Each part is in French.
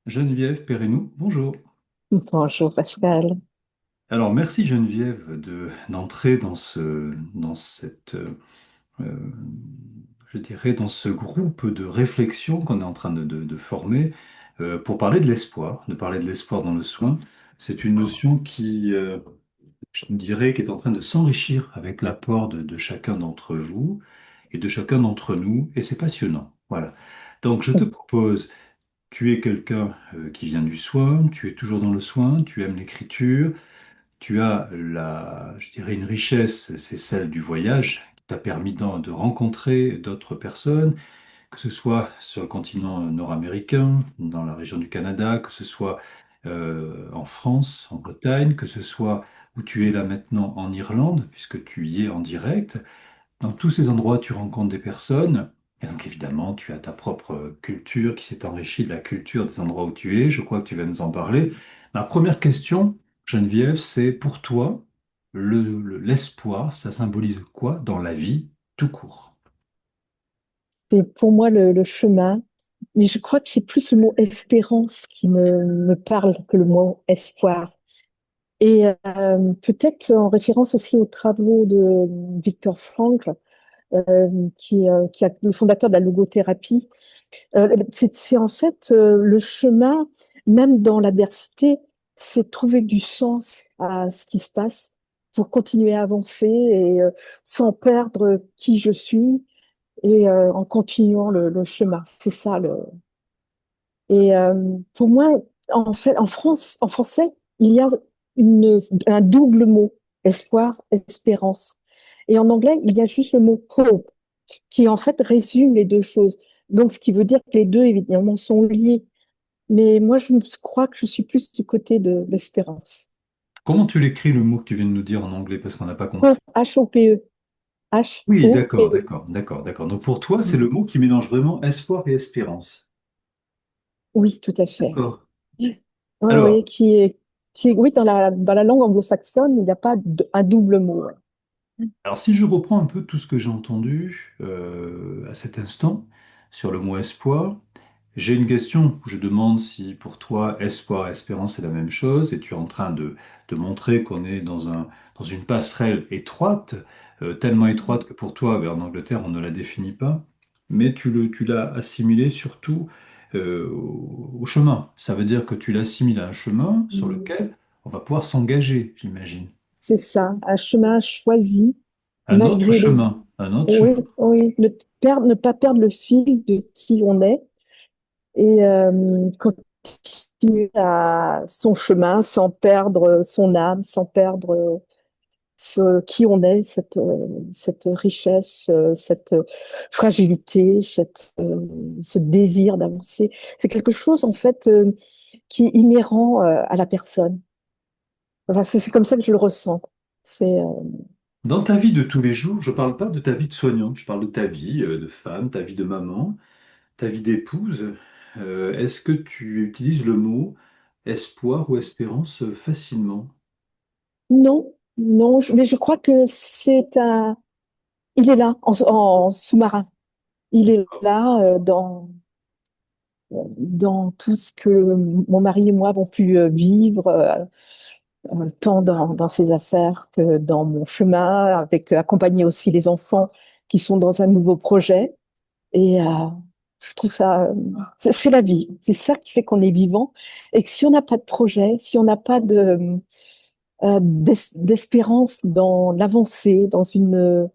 Geneviève Perrineau, bonjour. Bonjour Pascal. Alors merci Geneviève d'entrer dans euh, je dirais, dans ce groupe de réflexion qu'on est en train de former pour parler de l'espoir, de parler de l'espoir dans le soin. C'est une notion qui, je dirais, qui est en train de s'enrichir avec l'apport de chacun d'entre vous et de chacun d'entre nous, et c'est passionnant. Voilà. Donc je te propose. Tu es quelqu'un qui vient du soin, tu es toujours dans le soin, tu aimes l'écriture, tu as je dirais, une richesse, c'est celle du voyage, qui t'a permis de rencontrer d'autres personnes, que ce soit sur le continent nord-américain, dans la région du Canada, que ce soit en France, en Bretagne, que ce soit où tu es là maintenant en Irlande, puisque tu y es en direct. Dans tous ces endroits, tu rencontres des personnes, et donc évidemment, tu as ta propre culture qui s'est enrichie de la culture des endroits où tu es. Je crois que tu vas nous en parler. Ma première question, Geneviève, c'est pour toi, l'espoir, ça symbolise quoi dans la vie tout court? C'est pour moi le chemin, mais je crois que c'est plus le mot espérance qui me parle que le mot espoir. Et peut-être en référence aussi aux travaux de Viktor Frankl, qui est le fondateur de la logothérapie. C'est en fait le chemin, même dans l'adversité, c'est trouver du sens à ce qui se passe pour continuer à avancer et sans perdre qui je suis et en continuant le chemin. C'est ça le. Et pour moi, en fait, en français, il y a un double mot, espoir, espérance. Et en anglais, il y a juste le mot hope, qui en fait résume les deux choses. Donc, ce qui veut dire que les deux, évidemment, sont liés. Mais moi, crois que je suis plus du côté de l'espérance. Comment tu l'écris le mot que tu viens de nous dire en anglais parce qu'on n'a pas compris? Hope, H-O-P-E. Oui, d'accord, H-O-P-E. d'accord, d'accord, d'accord. Donc pour toi, c'est le mot qui mélange vraiment espoir et espérance. Oui, tout à fait. D'accord. Oui, Alors, oui, oui, dans la langue anglo-saxonne, il n'y a pas un double mot. Ouais. Alors, si je reprends un peu tout ce que j'ai entendu à cet instant sur le mot espoir, j'ai une question. Je demande si pour toi, espoir et espérance, c'est la même chose, et tu es en train de montrer qu'on est dans une passerelle étroite, tellement étroite que pour toi, ben, en Angleterre, on ne la définit pas, mais tu l'as assimilé surtout au chemin. Ça veut dire que tu l'assimiles à un chemin sur Mm. lequel on va pouvoir s'engager, j'imagine. C'est ça, un chemin choisi Un autre malgré les. chemin, un autre Oui, chemin. oui, ne pas perdre le fil de qui on est et continuer à son chemin sans perdre son âme, sans perdre qui on est, cette richesse, cette fragilité, ce désir d'avancer. C'est quelque chose, en fait, qui est inhérent à la personne. Enfin, c'est comme ça que je le ressens. C'est Dans ta vie de tous les jours, je ne parle pas de ta vie de soignante, je parle de ta vie de femme, ta vie de maman, ta vie d'épouse. Est-ce que tu utilises le mot espoir ou espérance facilement? non, non, mais je crois que il est là en sous-marin. Il est là dans tout ce que mon mari et moi avons pu vivre, tant dans ses affaires que dans mon chemin, avec accompagner aussi les enfants qui sont dans un nouveau projet. Et je trouve ça, c'est la vie. C'est ça qui fait qu'on est vivant. Et que si on n'a pas de projet, si on n'a pas d'espérance dans l'avancée, dans une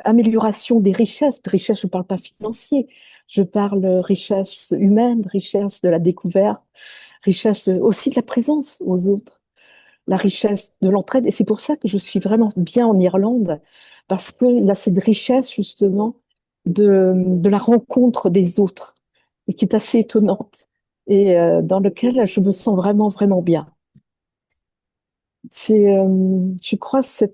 amélioration des richesses. De richesse, je ne parle pas financier, je parle richesse humaine, richesse de la découverte, richesse aussi de la présence aux autres, la richesse de l'entraide. Et c'est pour ça que je suis vraiment bien en Irlande, parce qu'il y a cette richesse justement de la rencontre des autres, et qui est assez étonnante, et dans lequel je me sens vraiment, vraiment bien. Je crois, ce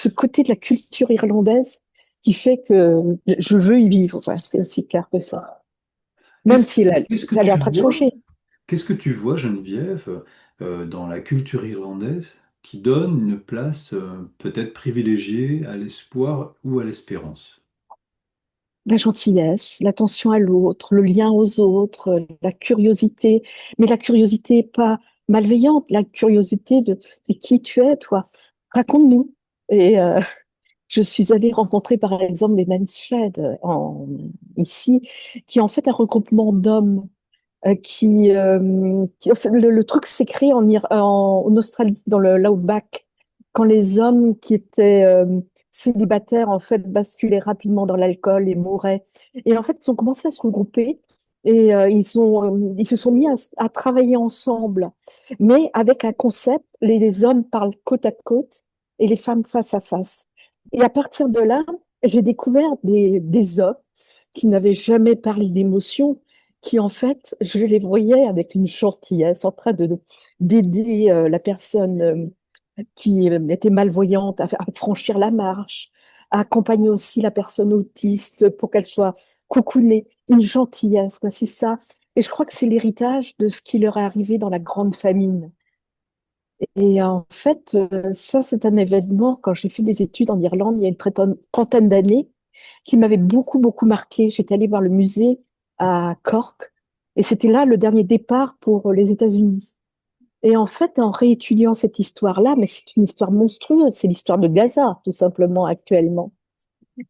côté de la culture irlandaise qui fait que je veux y vivre. Ouais, c'est aussi clair que ça. Même si Qu'est-ce que elle est en tu train de vois? changer. Qu'est-ce que tu vois, Geneviève, dans la culture irlandaise qui donne une place peut-être privilégiée à l'espoir ou à l'espérance? la gentillesse, l'attention à l'autre, le lien aux autres, la curiosité, mais la curiosité pas malveillante, la curiosité de qui tu es, toi. Raconte-nous. Et je suis allée rencontrer par exemple les Men's Shed ici, qui est en fait un regroupement d'hommes le truc s'est créé en Australie, dans l'outback, quand les hommes qui étaient célibataires, en fait, basculaient rapidement dans l'alcool et mouraient. Et en fait, ils ont commencé à se regrouper et ils se sont mis à travailler ensemble, mais avec un concept, les hommes parlent côte à côte et les femmes face à face. Et à partir de là, j'ai découvert des hommes qui n'avaient jamais parlé d'émotion, qui en fait, je les voyais avec une gentillesse en train d'aider la personne qui était malvoyante à franchir la marche, à accompagner aussi la personne autiste pour qu'elle soit coucounée, une gentillesse, quoi, c'est ça. Et je crois que c'est l'héritage de ce qui leur est arrivé dans la grande famine. Et en fait, ça, c'est un événement, quand j'ai fait des études en Irlande, il y a une trentaine d'années, qui m'avait beaucoup, beaucoup marqué. J'étais allée voir le musée à Cork et c'était là le dernier départ pour les États-Unis. Et en fait, en réétudiant cette histoire-là, mais c'est une histoire monstrueuse, c'est l'histoire de Gaza, tout simplement, actuellement.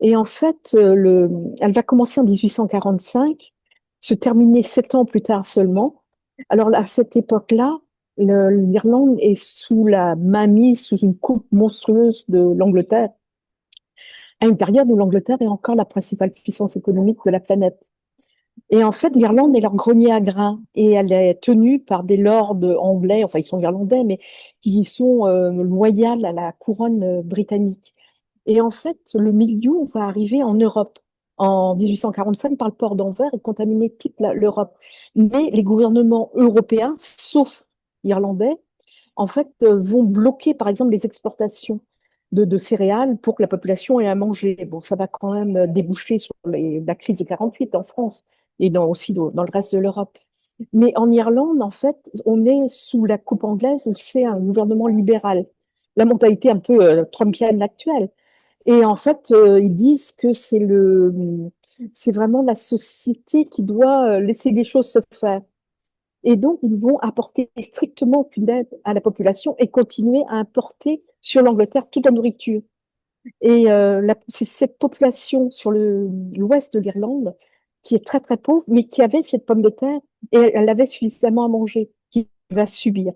Et en fait, elle va commencer en 1845, se terminer 7 ans plus tard seulement. Alors, à cette époque-là, l'Irlande est sous la mainmise, sous une coupe monstrueuse de l'Angleterre, à une période où l'Angleterre est encore la principale puissance économique de la planète. Et en fait, l'Irlande est leur grenier à grains et elle est tenue par des lords anglais, enfin ils sont irlandais, mais qui sont loyaux à la couronne britannique. Et en fait, le mildiou va arriver en Europe en 1845 par le port d'Anvers et contaminer toute l'Europe. Mais les gouvernements européens, sauf irlandais, en fait, vont bloquer, par exemple, les exportations de céréales pour que la population ait à manger. Bon, ça va quand même déboucher sur la crise de 48 en France et aussi dans le reste de l'Europe. Mais en Irlande, en fait, on est sous la coupe anglaise où c'est un gouvernement libéral. La mentalité un peu trumpienne actuelle. Et en fait, ils disent que c'est vraiment la société qui doit laisser les choses se faire. Et donc, ils vont apporter strictement aucune aide à la population et continuer à importer sur l'Angleterre toute la nourriture. Et c'est cette population sur l'ouest de l'Irlande qui est très très pauvre, mais qui avait cette pomme de terre et elle avait suffisamment à manger, qui va subir.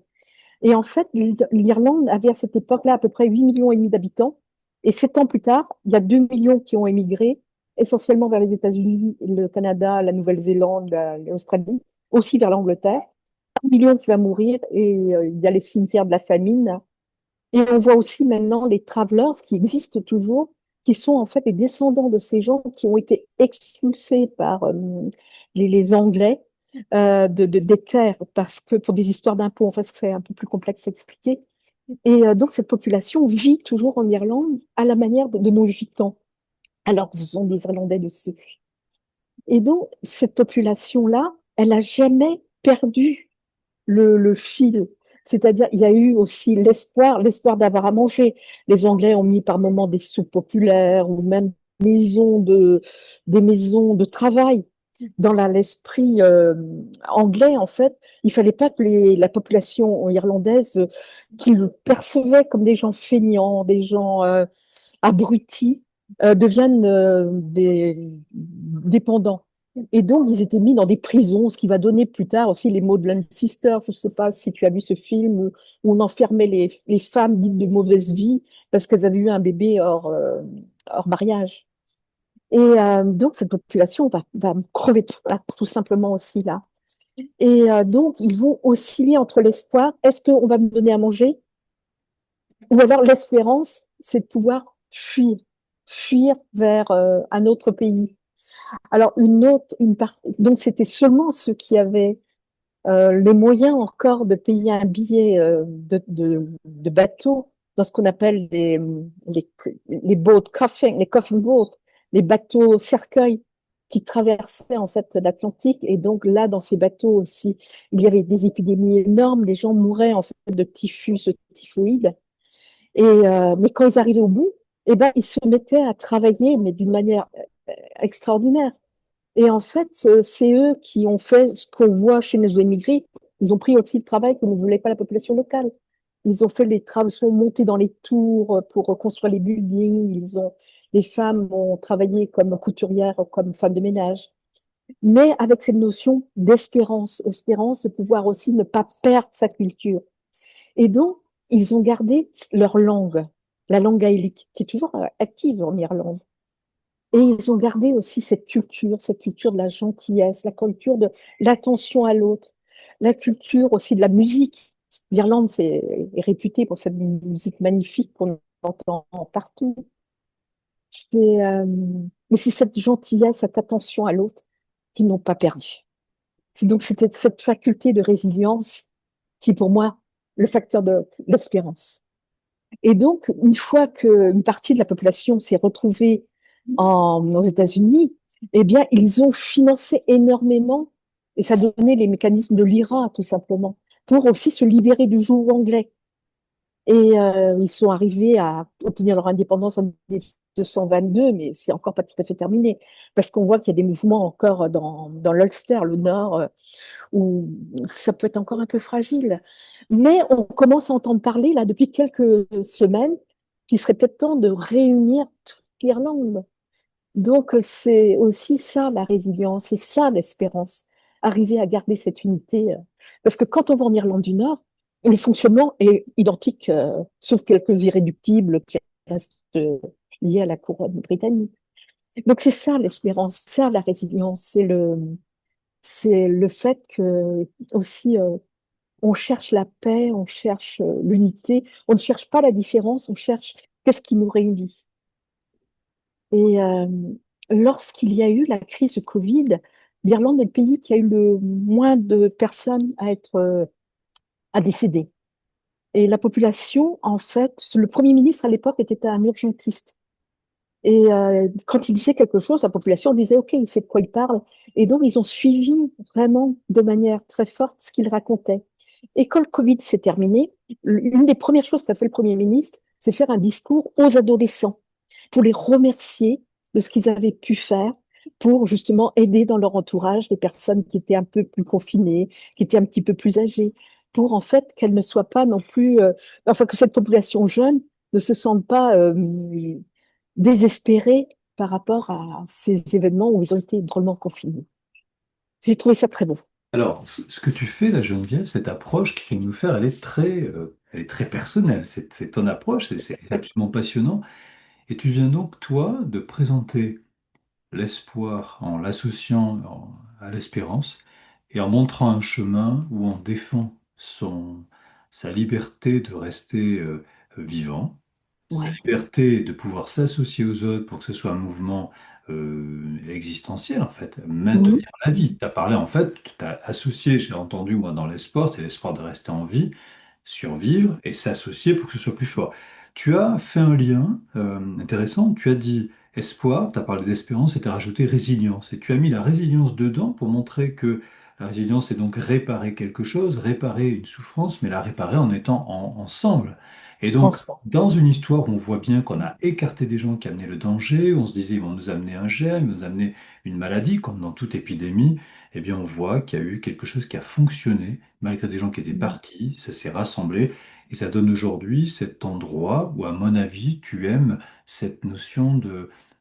Et en fait, l'Irlande avait à cette époque-là à peu près 8 millions et demi d'habitants. Et 7 ans plus tard, il y a 2 millions qui ont émigré, essentiellement vers les États-Unis, le Canada, la Nouvelle-Zélande, l'Australie, aussi vers l'Angleterre. 1 million qui va mourir et il y a les cimetières de la famine. Et on voit aussi maintenant les travelers qui existent toujours, qui sont en fait les descendants de ces gens qui ont été expulsés par les Anglais des terres parce que pour des histoires d'impôts, enfin c'est un peu plus complexe à expliquer. Et donc cette population vit toujours en Irlande à la manière de nos gitans. Alors ce sont des Irlandais de souche. Et donc cette population-là, elle n'a jamais perdu le fil. C'est-à-dire, il y a eu aussi l'espoir d'avoir à manger. Les Anglais ont mis par moments des soupes populaires ou même des maisons de travail. Dans l'esprit anglais, en fait, il fallait pas que la population irlandaise, qu'ils percevaient comme des gens feignants, des gens abrutis, deviennent des dépendants. Et donc, ils étaient mis dans des prisons, ce qui va donner plus tard aussi les Maudlin Sisters. Je ne sais pas si tu as vu ce film où on enfermait les femmes dites de mauvaise vie parce qu'elles avaient eu un bébé hors mariage. Et donc, cette population va crever de faim, tout simplement aussi là. Et donc, ils vont osciller entre l'espoir, est-ce qu'on va me donner à manger? Ou alors l'espérance, c'est de pouvoir fuir vers un autre pays. Alors, donc c'était seulement ceux qui avaient les moyens encore de payer un billet de bateau dans ce qu'on appelle les boats coffin, les coffin boats, les bateaux cercueils qui traversaient en fait l'Atlantique. Et donc là, dans ces bateaux aussi, il y avait des épidémies énormes. Les gens mouraient en fait de typhus, typhoïde. Et mais quand ils arrivaient au bout, eh ben, ils se mettaient à travailler, mais d'une manière extraordinaire. Et en fait, c'est eux qui ont fait ce qu'on voit chez nos émigrés. Ils ont pris aussi le travail que ne voulait pas la population locale. Ils ont fait les travaux, sont montés dans les tours pour reconstruire les buildings. Les femmes ont travaillé comme couturières, comme femmes de ménage. Mais avec cette notion d'espérance, espérance de pouvoir aussi ne pas perdre sa culture. Et donc, ils ont gardé leur langue, la langue gaélique, qui est toujours active en Irlande. Et ils ont gardé aussi cette culture de la gentillesse, la culture de l'attention à l'autre, la culture aussi de la musique. L'Irlande est réputée pour cette musique magnifique qu'on entend partout. C'est, mais c'est cette gentillesse, cette attention à l'autre qu'ils n'ont pas perdue. Donc c'était cette faculté de résilience qui, pour moi, le facteur de l'espérance. Et donc, une fois qu'une partie de la population s'est retrouvée aux États-Unis, eh bien, ils ont financé énormément, et ça donnait les mécanismes de l'IRA, tout simplement, pour aussi se libérer du joug anglais. Et ils sont arrivés à obtenir leur indépendance en 1922, mais c'est encore pas tout à fait terminé, parce qu'on voit qu'il y a des mouvements encore dans l'Ulster, le Nord, où ça peut être encore un peu fragile. Mais on commence à entendre parler, là, depuis quelques semaines, qu'il serait peut-être temps de réunir toute l'Irlande. Donc, c'est aussi ça, la résilience, c'est ça, l'espérance. Arriver à garder cette unité. Parce que quand on va en Irlande du Nord, le fonctionnement est identique, sauf quelques irréductibles qui restent liés à la couronne britannique. Donc, c'est ça, l'espérance, c'est ça, la résilience, c'est le fait que aussi on cherche la paix, on cherche l'unité, on ne cherche pas la différence, on cherche qu'est-ce qui nous réunit. Et lorsqu'il y a eu la crise de Covid, l'Irlande est le pays qui a eu le moins de personnes à décéder. Et la population, en fait, le Premier ministre à l'époque était un urgentiste. Et quand il disait quelque chose, la population disait, OK, il sait de quoi il parle. Et donc, ils ont suivi vraiment de manière très forte ce qu'il racontait. Et quand le Covid s'est terminé, une des premières choses qu'a fait le Premier ministre, c'est faire un discours aux adolescents pour les remercier de ce qu'ils avaient pu faire pour justement aider dans leur entourage les personnes qui étaient un peu plus confinées, qui étaient un petit peu plus âgées, pour en fait qu'elles ne soient pas non plus, enfin que cette population jeune ne se sente pas désespérés par rapport à ces événements où ils ont été drôlement confinés. J'ai trouvé ça très beau. Alors, ce que tu fais, la Geneviève, cette approche qui vient de nous faire, elle est très personnelle. C'est ton approche, c'est absolument passionnant. Et tu viens donc, toi, de présenter l'espoir en à l'espérance et en montrant un chemin où on défend sa liberté de rester vivant, sa Ouais. liberté de pouvoir s'associer aux autres pour que ce soit un mouvement existentiel, en fait, Mhm. maintenir la vie. Tu as parlé, en fait, tu as associé, j'ai entendu, moi, dans l'espoir, c'est l'espoir de rester en vie, survivre et s'associer pour que ce soit plus fort. Tu as fait un lien intéressant, tu as dit espoir, tu as parlé d'espérance et tu as rajouté résilience. Et tu as mis la résilience dedans pour montrer que la résilience, c'est donc réparer quelque chose, réparer une souffrance, mais la réparer en étant ensemble. Et donc, Ensemble. dans une histoire où on voit bien qu'on a écarté des gens qui amenaient le danger, où on se disait ils vont nous amener un germe, ils vont nous amener une maladie, comme dans toute épidémie, eh bien on voit qu'il y a eu quelque chose qui a fonctionné, malgré des gens qui étaient partis, ça s'est rassemblé, et ça donne aujourd'hui cet endroit où, à mon avis, tu aimes cette notion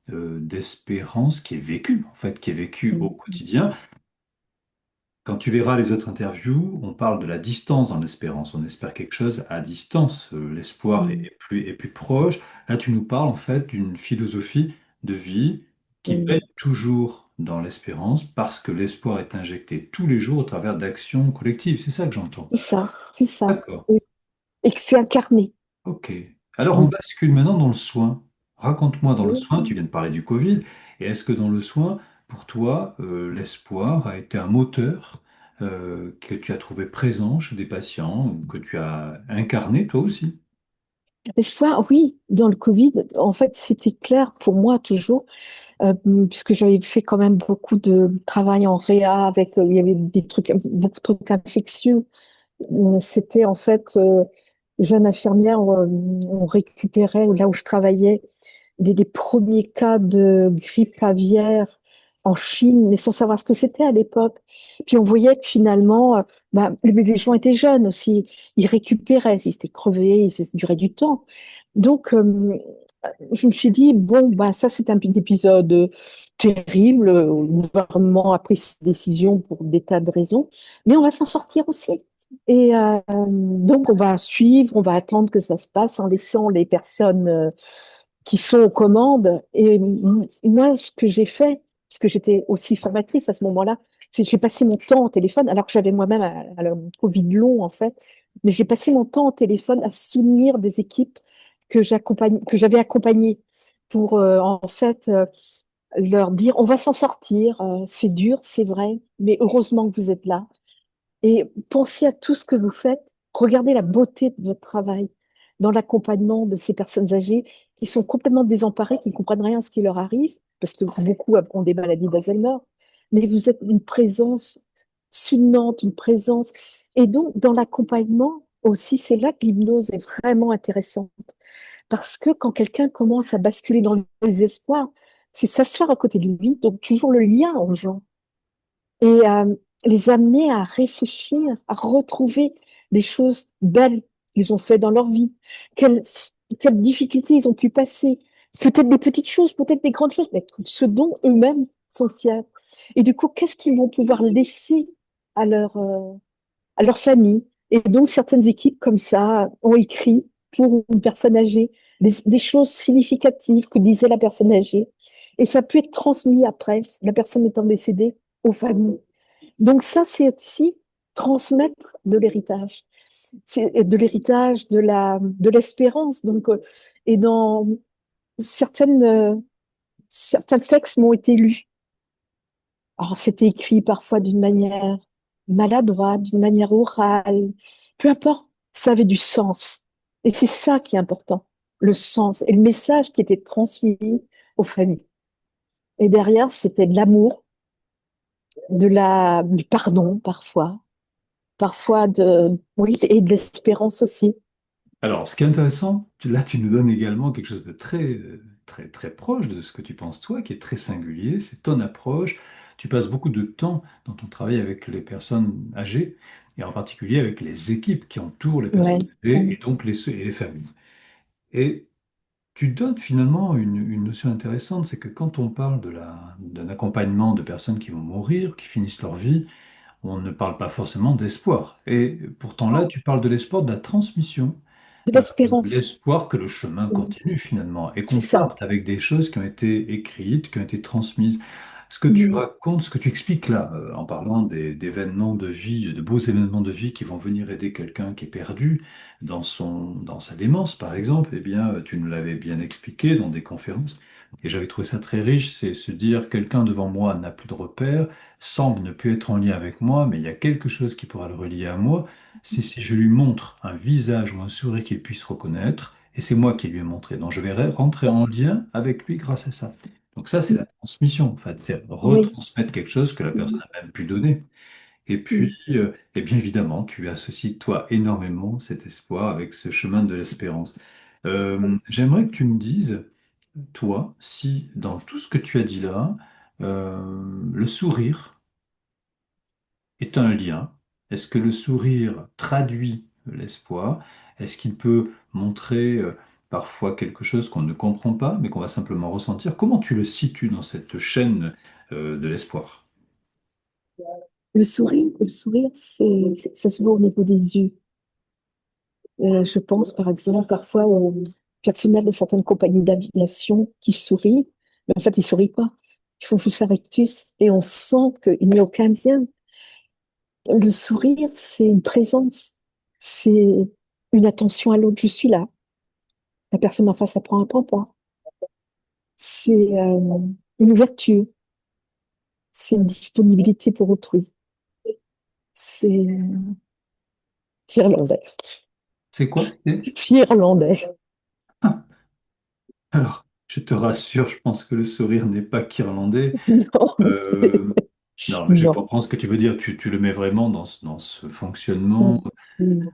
d'espérance qui est vécue, en fait, qui est vécue au Mhm. quotidien. Quand tu verras les autres interviews, on parle de la distance dans l'espérance. On espère quelque chose à distance. L'espoir Mhm. est plus proche. Là, tu nous parles en fait d'une philosophie de vie qui baigne Mhm. toujours dans l'espérance parce que l'espoir est injecté tous les jours au travers d'actions collectives. C'est ça que j'entends. C'est ça, c'est ça. D'accord. Oui. Et que c'est incarné. Ok. Alors on Oui. bascule maintenant dans le soin. Raconte-moi dans le Oui. soin, tu viens de parler du Covid, et est-ce que dans le soin, pour toi, l'espoir a été un moteur que tu as trouvé présent chez des patients ou que tu as incarné toi aussi? L'espoir, oui, dans le Covid, en fait, c'était clair pour moi toujours, puisque j'avais fait quand même beaucoup de travail en réa avec, il y avait des trucs, beaucoup de trucs infectieux. C'était en fait, jeune infirmière, on récupérait là où je travaillais des premiers cas de grippe aviaire en Chine, mais sans savoir ce que c'était à l'époque. Puis on voyait que finalement, bah, les gens étaient jeunes aussi, ils récupéraient, ils étaient crevés, ça durait du temps. Donc, je me suis dit, bon, bah, ça c'est un épisode terrible, le gouvernement a pris ses décisions pour des tas de raisons, mais on va s'en sortir aussi. Et donc, on va suivre, on va attendre que ça se passe en laissant les personnes qui sont aux commandes. Et moi, ce que j'ai fait, puisque j'étais aussi formatrice à ce moment-là, c'est que j'ai passé mon temps au téléphone, alors que j'avais moi-même un Covid long, en fait, mais j'ai passé mon temps au téléphone à soutenir des équipes que j'avais accompagnées pour, en fait, leur dire, on va s'en sortir, c'est dur, c'est vrai, mais heureusement que vous êtes là. Et pensez à tout ce que vous faites. Regardez la beauté de votre travail dans l'accompagnement de ces personnes âgées qui sont complètement désemparées, qui ne comprennent rien à ce qui leur arrive, parce que beaucoup ont des maladies d'Alzheimer. Mais vous êtes une présence soutenante, une présence. Et donc, dans l'accompagnement aussi, c'est là que l'hypnose est vraiment intéressante. Parce que quand quelqu'un commence à basculer dans le désespoir, c'est s'asseoir à côté de lui, donc toujours le lien aux gens et les amener à réfléchir, à retrouver des choses belles qu'ils ont fait dans leur vie, quelles, quelles difficultés ils ont pu passer, peut-être des petites choses, peut-être des grandes choses, mais ce dont eux-mêmes sont fiers. Et du coup, qu'est-ce qu'ils vont pouvoir laisser à à leur famille? Et donc, certaines équipes comme ça ont écrit pour une personne âgée des choses significatives que disait la personne âgée. Et ça peut être transmis après, la personne étant décédée, aux familles. Donc ça, c'est aussi transmettre de l'héritage. C'est de l'héritage, de l'espérance. Donc, et dans certains textes m'ont été lus. Alors, c'était écrit parfois d'une manière maladroite, d'une manière orale. Peu importe, ça avait du sens. Et c'est ça qui est important, le sens et le message qui était transmis aux familles. Et derrière, c'était de l'amour, du pardon parfois, oui, et de l'espérance aussi. Alors, ce qui est intéressant, là, tu nous donnes également quelque chose de très proche de ce que tu penses toi, qui est très singulier, c'est ton approche. Tu passes beaucoup de temps dans ton travail avec les personnes âgées, et en particulier avec les équipes qui entourent les Ouais. personnes âgées, et donc et les familles. Et tu donnes finalement une notion intéressante, c'est que quand on parle d'un accompagnement de personnes qui vont mourir, qui finissent leur vie, on ne parle pas forcément d'espoir. Et pourtant là, tu parles de l'espoir de la transmission, De l'espérance. l'espoir que le chemin continue finalement et C'est qu'on ça. parte avec des choses qui ont été écrites, qui ont été transmises. Ce que tu Mm. racontes, ce que tu expliques là, en parlant d'événements de vie, de beaux événements de vie qui vont venir aider quelqu'un qui est perdu dans sa démence, par exemple, eh bien, tu nous l'avais bien expliqué dans des conférences. Et j'avais trouvé ça très riche, c'est se dire, quelqu'un devant moi n'a plus de repère, semble ne plus être en lien avec moi, mais il y a quelque chose qui pourra le relier à moi. C'est si je lui montre un visage ou un sourire qu'il puisse reconnaître, et c'est moi qui lui ai montré. Donc je vais rentrer en lien avec lui grâce à ça. Donc ça, c'est la transmission, en fait, c'est Oui. retransmettre quelque chose que la personne n'a même pu donner. Et puis, Mm. et bien évidemment, tu associes toi énormément cet espoir avec ce chemin de l'espérance. J'aimerais que tu me dises, toi, si dans tout ce que tu as dit là, le sourire est un lien. Est-ce que le sourire traduit l'espoir? Est-ce qu'il peut montrer parfois quelque chose qu'on ne comprend pas, mais qu'on va simplement ressentir? Comment tu le situes dans cette chaîne de l'espoir? Le sourire, ça se voit au niveau des yeux. Je pense, par exemple, parfois au personnel de certaines compagnies d'aviation qui sourit, mais en fait, ils sourient pas. Ils font juste un rectus et on sent qu'il n'y a aucun lien. Le sourire, c'est une présence, c'est une attention à l'autre. Je suis là. La personne en face, elle prend un pas. C'est une ouverture, c'est une disponibilité pour autrui. C'est irlandais. C'est quoi? C'est irlandais. Alors, je te rassure, je pense que le sourire n'est pas qu'irlandais. Non, Euh, non, mais je non. comprends ce que tu veux dire. Tu le mets vraiment dans ce fonctionnement Mm.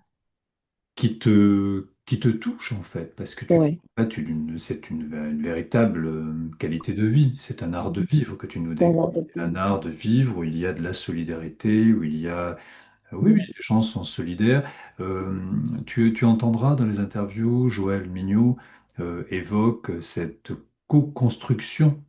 qui te, qui te touche en fait, parce que Ouais, en fait, c'est une véritable qualité de vie, c'est un art de vivre que tu nous décris. dans de Un art de vivre où il y a de la solidarité, où il y a oui, oui, les gens sont solidaires. Euh, tu entendras dans les interviews, Joël Mignot évoque cette co-construction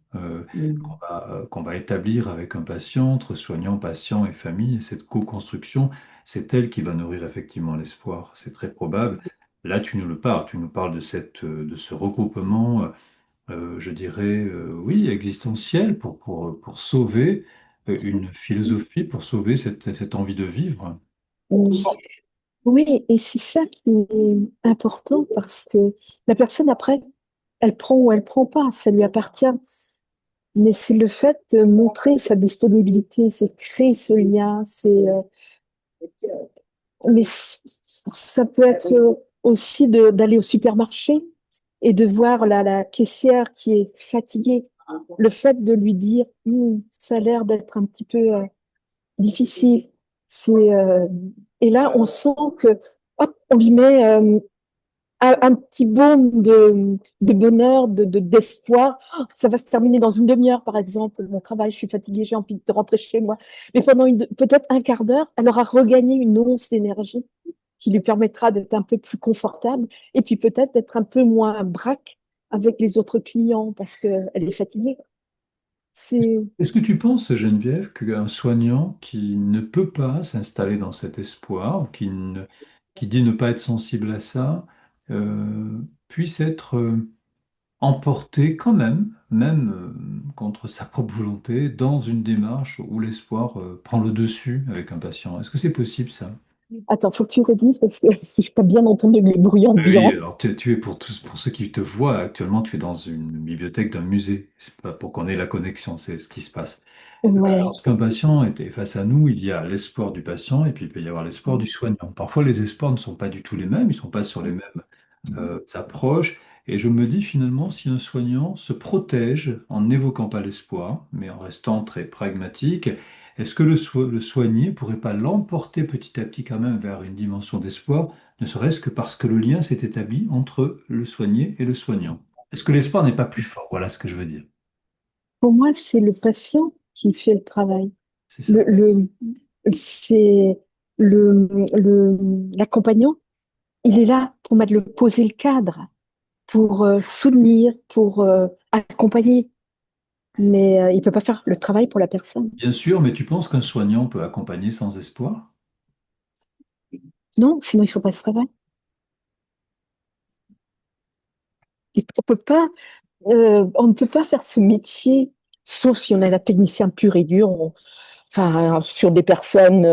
qu'on va établir avec un patient, entre soignant, patient et famille. Et cette co-construction, c'est elle qui va nourrir effectivement l'espoir. C'est très probable. Là, tu nous parles de de ce regroupement, je dirais, oui, existentiel pour sauver une philosophie, pour sauver cette envie de vivre. Oui, et c'est ça qui est important parce que la personne, après, elle prend ou elle prend pas, ça lui appartient. Mais c'est le fait de montrer sa disponibilité, c'est créer ce lien, mais ça peut être aussi d'aller au supermarché et de voir la caissière qui est fatiguée. Le fait de lui dire, ça a l'air d'être un petit peu difficile. C'est, et là, on sent que, hop, on lui met un petit baume de bonheur, d'espoir. Oh, ça va se terminer dans une demi-heure, par exemple. Mon travail, je suis fatiguée, j'ai envie de rentrer chez moi. Mais pendant peut-être un quart d'heure, elle aura regagné une once d'énergie qui lui permettra d'être un peu plus confortable et puis peut-être d'être un peu moins braque avec les autres clients parce qu'elle est fatiguée. C'est, Est-ce que tu penses, Geneviève, qu'un soignant qui ne peut pas s'installer dans cet espoir, qui dit ne pas être sensible à ça, puisse être emporté quand même, même contre sa propre volonté, dans une démarche où l'espoir prend le dessus avec un patient? Est-ce que c'est possible ça? Attends, faut que tu redises parce que je n'ai pas bien entendu les bruits Oui, ambiants. alors tu es pour tous, pour ceux qui te voient actuellement, tu es dans une bibliothèque d'un musée. C'est pas pour qu'on ait la connexion, c'est ce qui se passe. Ouais. Lorsqu'un patient est face à nous, il y a l'espoir du patient et puis il peut y avoir l'espoir du soignant. Parfois, les espoirs ne sont pas du tout les mêmes, ils ne sont pas sur les mêmes approches. Et je me dis finalement, si un soignant se protège en n'évoquant pas l'espoir, mais en restant très pragmatique, est-ce que le soigné pourrait pas l'emporter petit à petit quand même vers une dimension d'espoir, ne serait-ce que parce que le lien s'est établi entre le soigné et le soignant? Est-ce que l'espoir n'est pas plus fort? Voilà ce que je veux dire. Pour moi, c'est le patient qui fait le travail. C'est Le, ça. le, c'est l'accompagnant, il est là pour mettre poser le cadre, pour soutenir, pour accompagner. Mais il peut pas faire le travail pour la personne. Bien sûr, mais tu penses qu'un soignant peut accompagner sans espoir? Non, sinon il ne ferait pas ce travail. On peut pas, on ne peut pas faire ce métier, sauf si on est un technicien pur et dur, enfin, sur des personnes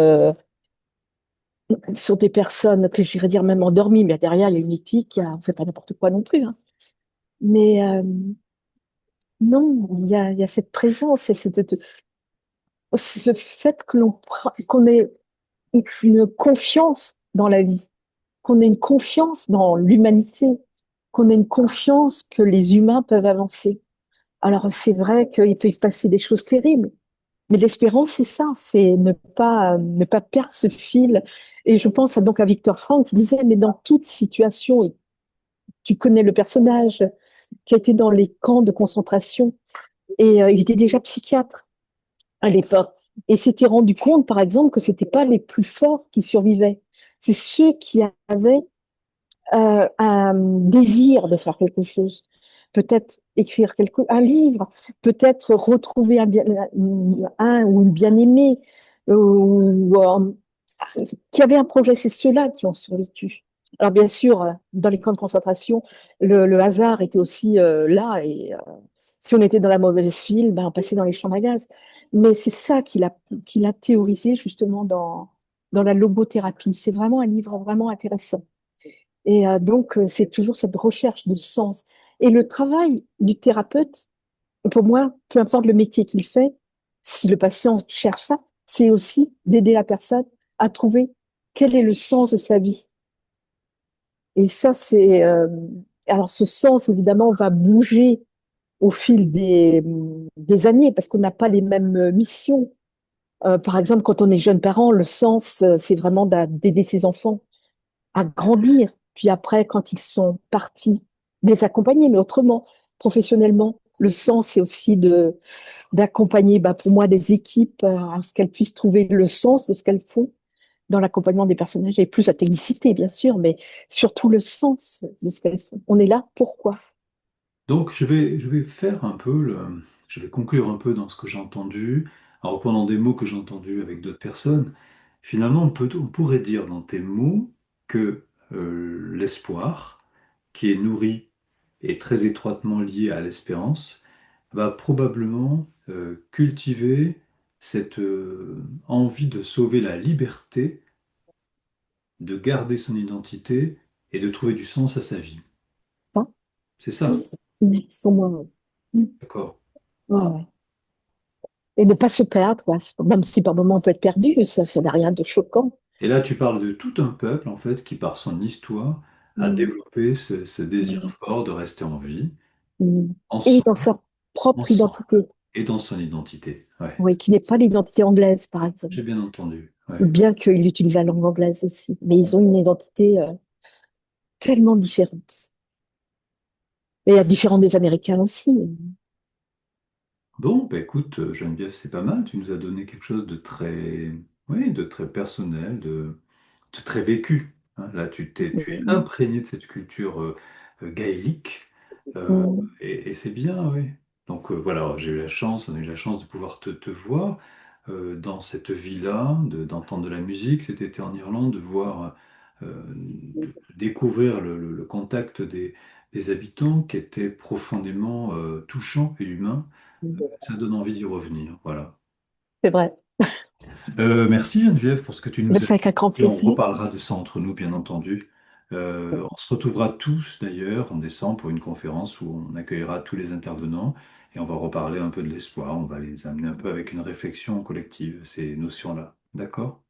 que j'irais dire même endormies, mais derrière, il y a une éthique, on ne fait pas n'importe quoi non plus, hein. Mais non, il y a cette présence et ce fait que qu'on ait une confiance dans la vie, qu'on ait une confiance dans l'humanité, qu'on ait une confiance que les humains peuvent avancer. Alors c'est vrai qu'il peut y passer des choses terribles, mais l'espérance, c'est ça, c'est ne pas perdre ce fil. Et je pense donc à Victor Frank qui disait, mais dans toute situation, et tu connais le personnage qui a été dans les camps de concentration, et il était déjà psychiatre à l'époque. Et s'était rendu compte, par exemple, que c'était pas les plus forts qui survivaient. C'est ceux qui avaient un désir de faire quelque chose. Peut-être écrire un livre, peut-être retrouver un ou une bien-aimée, qui avait un projet. C'est ceux-là qui ont survécu. Alors bien sûr, dans les camps de concentration, le hasard était aussi là. Et si on était dans la mauvaise file, ben, on passait dans les chambres à gaz. Mais c'est ça qu'il a théorisé justement dans la logothérapie. C'est vraiment un livre vraiment intéressant. Et donc, c'est toujours cette recherche de sens. Et le travail du thérapeute, pour moi, peu importe le métier qu'il fait, si le patient cherche ça, c'est aussi d'aider la personne à trouver quel est le sens de sa vie. Et ça, c'est... alors, ce sens, évidemment, va bouger au fil des années parce qu'on n'a pas les mêmes missions. Par exemple, quand on est jeune parent, le sens, c'est vraiment d'aider ses enfants à grandir. Puis après, quand ils sont partis, les accompagner, mais autrement, professionnellement. Le sens, c'est aussi d'accompagner, bah, pour moi, des équipes à ce qu'elles puissent trouver le sens de ce qu'elles font dans l'accompagnement des personnages, et plus la technicité, bien sûr, mais surtout le sens de ce qu'elles font. On est là, pourquoi? Donc, je vais faire un peu je vais conclure un peu dans ce que j'ai entendu, en reprenant des mots que j'ai entendus avec d'autres personnes. Finalement, on pourrait dire dans tes mots que l'espoir, qui est nourri et très étroitement lié à l'espérance, va probablement cultiver cette envie de sauver la liberté, de garder son identité et de trouver du sens à sa vie. Hein. C'est ça, Pour moi, ouais. d'accord? Ouais, ouais. Et ne pas se perdre, quoi. Même si par moments on peut être perdu, ça n'a rien de choquant. Et là, tu parles de tout un peuple, en fait, qui, par son histoire, a Mm. développé ce désir Mm. fort de rester en vie, Mm. Et dans ensemble, sa propre ensemble, identité, et dans son identité. Ouais, oui, qui n'est pas l'identité anglaise, par exemple. j'ai bien entendu. Ouais. Bien qu'ils utilisent la langue anglaise aussi, mais ils ont une identité tellement différente. Et différente des Américains aussi. Bon, bah écoute, Geneviève, c'est pas mal. Tu nous as donné quelque chose de très, oui, de très personnel, de très vécu. Hein. Là, tu es Mm. imprégné de cette culture gaélique, euh, Mm. et c'est bien, oui. Donc voilà, j'ai eu la chance, on a eu la chance de pouvoir te voir dans cette vie-là, d'entendre de la musique cet été en Irlande, de voir, de découvrir le contact des habitants qui était profondément touchant et humain. Ça donne envie d'y revenir. Voilà. C'est vrai. Merci Geneviève pour ce que tu Mais nous as c'est avec un grand dit. On plaisir. reparlera de ça entre nous, bien entendu. On se retrouvera tous d'ailleurs en décembre pour une conférence où on accueillera tous les intervenants et on va reparler un peu de l'espoir. On va les amener un peu avec une réflexion collective, ces notions-là. D'accord?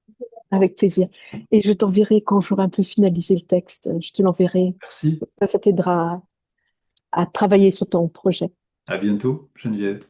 Avec plaisir. Et je t'enverrai quand j'aurai un peu finalisé le texte. Je te l'enverrai. Merci. Ça t'aidera à travailler sur ton projet. À bientôt, Geneviève.